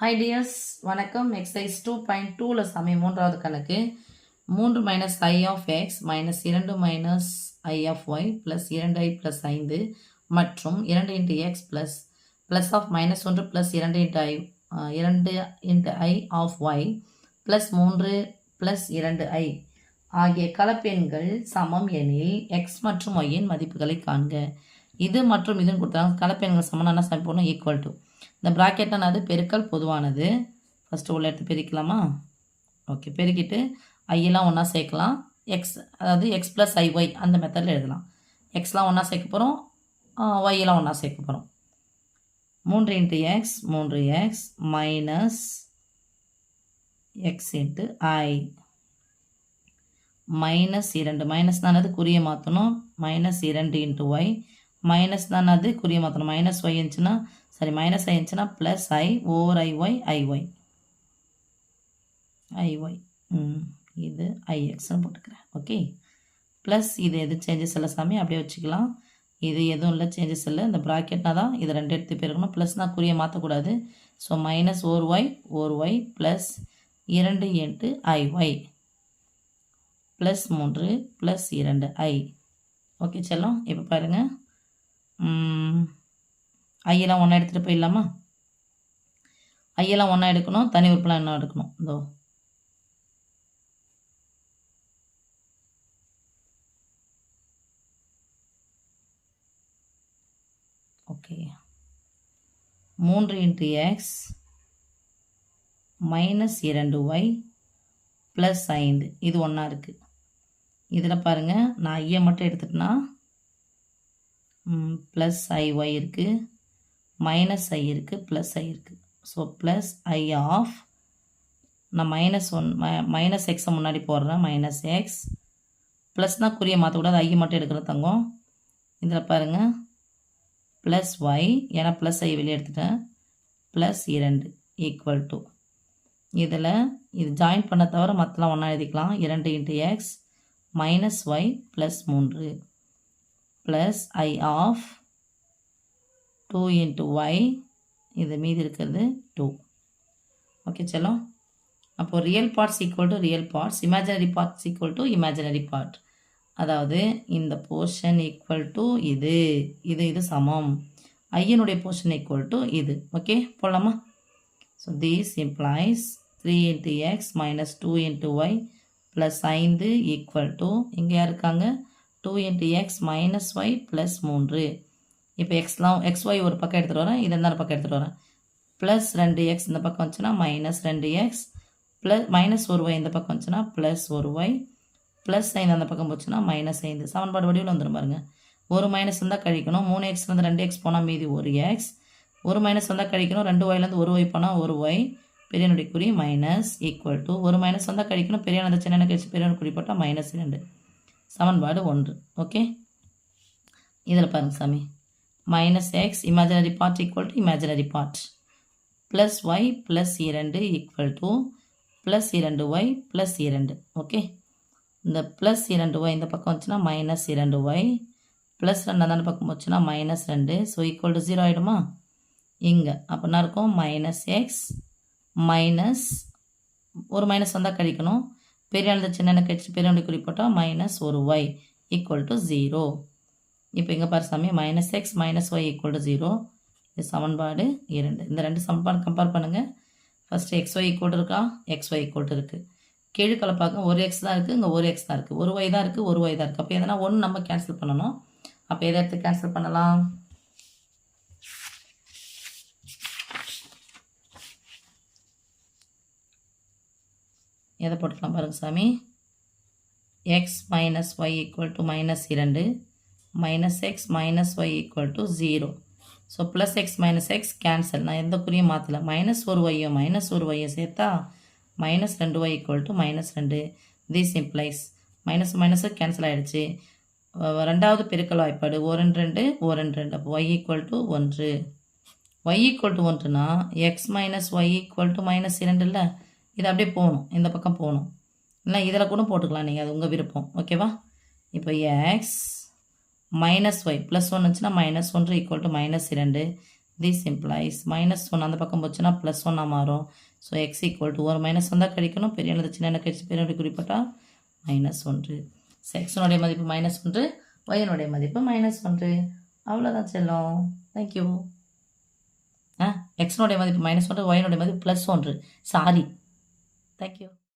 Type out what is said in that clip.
Hi dears, வணக்கம். Exercise 2.2ல சமய மூன்றாவது கணக்கு 3 minus i of x minus 2 minus i of y plus 2i plus 5 மற்றும் 2 into x plus of minus 1 plus 2 into i of y plus 3 plus 2i ஆகிய கலப்பெண்கள் சமம் எனில் X மற்றும் ஒய்யின் மதிப்புகளை காண்க. இது மற்றும் இதுன்னு கொடுத்தாங்க. கலப்பெண்கள் சமம் என்ன சமம் போடணும்? ஈக்குவல் டு இந்த ப்ராக்கெட்டானது பெருக்கல் பொதுவானது. ஃபஸ்ட்டு உள்ள எடுத்து பெருக்கலாமா? ஓகே, பெருக்கிட்டு ஐயெல்லாம் ஒன்றா சேர்க்கலாம். எக்ஸ் அதாவது எக்ஸ் ப்ளஸ் ஐஒய் அந்த மெத்தடில் எழுதலாம். எக்ஸ்லாம் ஒன்றா சேர்க்க போகிறோம், ஒய்யெல்லாம் ஒன்றா சேர்க்க போகிறோம். 3 into x 3x minus x into i minus 2 minus தான் அது குறிய மாற்றணும். மைனஸ் 2 இன்ட்டு ஒய் மைனஸ் தான் அது குறிய மாற்றணும். மைனஸ் ஒய் இருந்துச்சுன்னா சரி மைனஸ் ஐ இருந்துச்சுன்னா ப்ளஸ் ஐ ஓவர் ஐஒய் ஐஒய் இது ஐஎக்ஸ்னு போட்டுக்கிறேன். ஓகே, ப்ளஸ் இது எது சேஞ்சஸ் இல்லை சாமி, அப்படியே வச்சுக்கலாம். இது எதுவும் இல்லை, சேஞ்சஸ் இல்லை. இந்த ப்ராக்கெட்னா தான் இது ரெண்டு எடுத்து போயிருக்கணும். ப்ளஸ்னால் குறிய மாற்றக்கூடாது. So minus or y plus 2 into i y plus 3 plus 2i. Okay செல்லம், இப்போ பாருங்கள், ஐயெல்லாம் ஒன்றா எடுத்துகிட்டு போயிடலாமா? ஐயெல்லாம் ஒன்றா எடுக்கணும், தனி உறுப்பெல்லாம் என்ன எடுக்கணும்? இதோ okay, 3 into x minus 2y plus 5 இது ஒன்றா இருக்குது. இதில் பாருங்கள், நான் ஐயை மட்டும் எடுத்துட்டேன்னா ப்ளஸ் ஐஒய் இருக்குது, மைனஸ் ஐ இருக்குது, ப்ளஸ் ஐ இருக்குது. ஸோ ப்ளஸ் ஐ ஆஃப் நான் மைனஸ் எக்ஸை முன்னாடி போடுறேன். மைனஸ் எக்ஸ் ப்ளஸ்னால் குறிய மாற்றக்கூடாது, ஐயை மட்டும் எடுக்கிற தங்கம். இதில் பாருங்கள் ப்ளஸ் ஒய், ஏன்னா ப்ளஸ் ஐ வெளியே எடுத்துட்டேன், ப்ளஸ் 2 ஈக்குவல் டு இதில் இது ஜாயின் பண்ண தவிர மற்றலாம் ஒன்றா எழுதிக்கலாம். 2 into x minus y plus 3 plus i of 2 into y, இது மீதி இருக்கிறது 2. ஓகே செல்லம், அப்போது real parts equal to real parts, imaginary parts equal to imaginary part. அதாவது இந்த போர்ஷன் ஈக்குவல் டு இது சமம், ஐயனுடைய போர்ஷன் ஈக்குவல் டு இது. ஓகே போடலாமா? So this implies 3 into x minus 2 into y plus 5 equal to இங்கே இருக்காங்க 2 into x minus y plus 3. இப்போ எக்ஸ்ஒய் ஒரு பக்கம் எடுத்துகிட்டு வரேன், இது இன்னொரு பக்கம் எடுத்துகிட்டு வரேன். ப்ளஸ் 2x இந்த பக்கம் வந்துச்சுன்னா minus 2x plus minus 1y இந்த பக்கம் வந்துச்சுன்னா ப்ளஸ் 1y ப்ளஸ் 5 அந்த பக்கம் போச்சுன்னா மைனஸ் 5. சமன்பாடு வடிவில் வந்துடும் பாருங்கள். ஒரு மைனஸ் இருந்தால் கழிக்கணும், 3xலேருந்து 2x போனால் மீதி 1x, ஒரு மைனஸ் வந்தால் கழிக்கணும், 2yலேருந்து 1y போனால் 1y, பெரியனுடைய குறி மைனஸ் ஈக்குவல் டு ஒரு மைனஸ் வந்தால் கழிக்கணும், பெரியனது சின்ன கழிச்சு பெரியனு குறி போட்டால் மைனஸ் 2. சமன்பாடு 1. ஓகே, இதில் பாருங்கள் சாமி, minus x imaginary part equal to imaginary part plus y plus 2 equal to plus 2y plus 2. Okay, இந்த ப்ளஸ் 2y இந்த பக்கம் வந்துச்சுன்னா மைனஸ் 2y ப்ளஸ் 2 அந்த பக்கம் வச்சுன்னா மைனஸ் 2. ஸோ ஈக்குவல் டு 0 ஆகிடுமா இங்கே? அப்படின்னா இருக்கும் மைனஸ் எக்ஸ் மைனஸ் ஒரு மைனஸ் வந்தால் கழிக்கணும், பெரிய எழுத சின்ன கழிச்சு பெரிய குறி போட்டால் மைனஸ் 1y ஈக்குவல் டு 0. இப்போ இங்கே பாரு சாமி, minus x minus y equal to 0. இது சமன்பாடு 2. இந்த ரெண்டு சமன்பாடு கம்பேர் பண்ணுங்கள். ஃபஸ்ட்டு எக்ஸ்ஒய் ஈக்குவல் இருக்கா? எக்ஸ்ஒய் ஈக்குவல் இருக்குது. கீழ் கலப்பாக்க ஒரு எக்ஸ் தான் இருக்குது, இங்கே ஒரு எக்ஸ் தான் இருக்குது, ஒரு ஒய் தான் இருக்குது, ஒரு ஒய் தான் இருக்குது. அப்போ எதனா ஒன்று நம்ம கேன்சல் பண்ணணும். அப்போ எதை எடுத்து கேன்சல் பண்ணலாம்? எதை போட்டுக்கலாம் பாருங்கள் சாமி, x minus y equal to minus 2 minus x minus y equal to 0. So plus x minus x cancel, நான் எந்த குறியும் மாற்றலை. மைனஸ் ஒரு ஒய்யும் சேர்த்தா minus 2y equal to minus 2. This implies minus minus cancel ஆகிடுச்சு. ரெண்டாவது பெருக்கல் வாய்ப்பாடு 1 அப்போ y equal to 1. Y equal to 1னா x minus y equal to minus 2 இல்லை, இது அப்படியே போகணும், இந்த பக்கம் போகணும். இல்லை இதில் கூட போட்டுக்கலாம் நீங்கள், அது உங்கள் விருப்பம். ஓகேவா? இப்போ எக்ஸ் மைனஸ் ஒய் ப்ளஸ் 1 இருந்துச்சுன்னா minus 1 equal to minus 2. This implies -1 அந்த பக்கம் போச்சுன்னா +1 மாறும். ஸோ எக்ஸ் ஈக்குவல் டு ஒரு மைனஸ் வந்தால் கழிக்கணும். பெரிய எழுத்து சின்ன என்ன கழிச்சு பெரிய குறிப்பிட்டால் -1. ஸோ எக்ஸனுடைய மதிப்பு -1, ஒய்னுடைய மதிப்பு -1. அவ்வளோதான் செல்லும். தேங்க்யூ. எக்ஸனுடைய மதிப்பு -1, ஒய்னுடைய மதிப்பு +1. சாரி. தேங்க்யூ.